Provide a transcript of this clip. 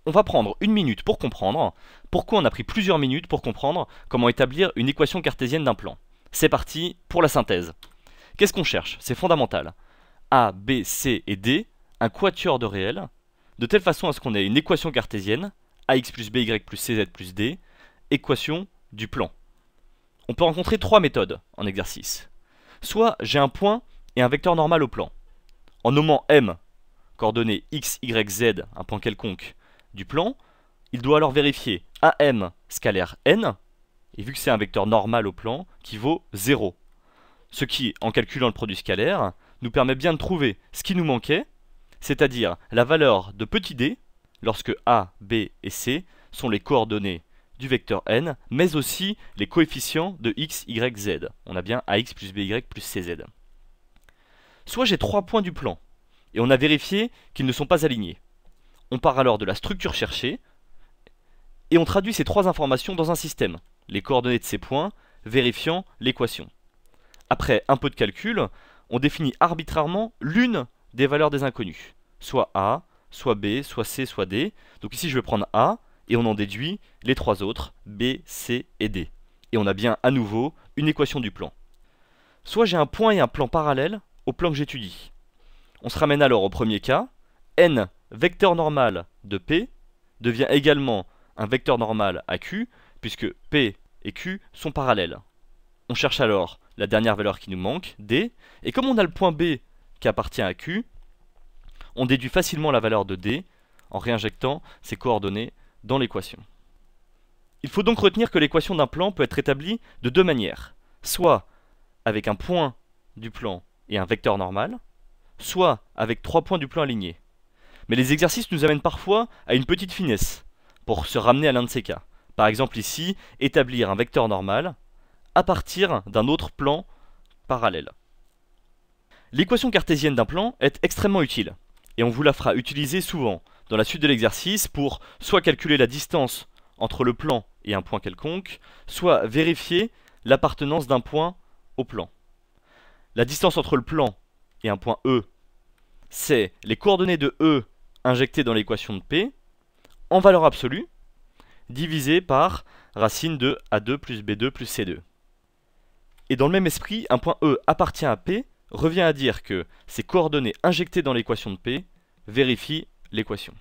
On va prendre une minute pour comprendre pourquoi on a pris plusieurs minutes pour comprendre comment établir une équation cartésienne d'un plan. C'est parti pour la synthèse. Qu'est-ce qu'on cherche? C'est fondamental. A, B, C et D, un quatuor de réels, de telle façon à ce qu'on ait une équation cartésienne, AX plus BY plus CZ plus D, équation du plan. On peut rencontrer trois méthodes en exercice. Soit j'ai un point et un vecteur normal au plan. En nommant M, coordonnées x, y, z, un point quelconque du plan, il doit alors vérifier AM scalaire n, et vu que c'est un vecteur normal au plan, qui vaut 0. Ce qui, en calculant le produit scalaire, nous permet bien de trouver ce qui nous manquait, c'est-à-dire la valeur de petit d, lorsque A, B et C sont les coordonnées du vecteur n, mais aussi les coefficients de x, y, z. On a bien ax plus by plus cz. Soit j'ai trois points du plan, et on a vérifié qu'ils ne sont pas alignés. On part alors de la structure cherchée, et on traduit ces trois informations dans un système, les coordonnées de ces points, vérifiant l'équation. Après un peu de calcul, on définit arbitrairement l'une des valeurs des inconnus, soit A, soit B, soit C, soit D. Donc ici je vais prendre A, et on en déduit les trois autres, B, C et D. Et on a bien à nouveau une équation du plan. Soit j'ai un point et un plan parallèles au plan que j'étudie. On se ramène alors au premier cas, n, vecteur normal de P, devient également un vecteur normal à Q, puisque P et Q sont parallèles. On cherche alors la dernière valeur qui nous manque, D, et comme on a le point B qui appartient à Q, on déduit facilement la valeur de D en réinjectant ses coordonnées dans l'équation. Il faut donc retenir que l'équation d'un plan peut être établie de deux manières, soit avec un point du plan et un vecteur normal, soit avec trois points du plan alignés. Mais les exercices nous amènent parfois à une petite finesse pour se ramener à l'un de ces cas. Par exemple ici, établir un vecteur normal à partir d'un autre plan parallèle. L'équation cartésienne d'un plan est extrêmement utile, et on vous la fera utiliser souvent dans la suite de l'exercice pour soit calculer la distance entre le plan et un point quelconque, soit vérifier l'appartenance d'un point au plan. La distance entre le plan et un point E, c'est les coordonnées de E injectées dans l'équation de P, en valeur absolue, divisé par racine de A2 plus B2 plus C2. Et dans le même esprit, un point E appartient à P revient à dire que ces coordonnées injectées dans l'équation de P vérifient l'équation.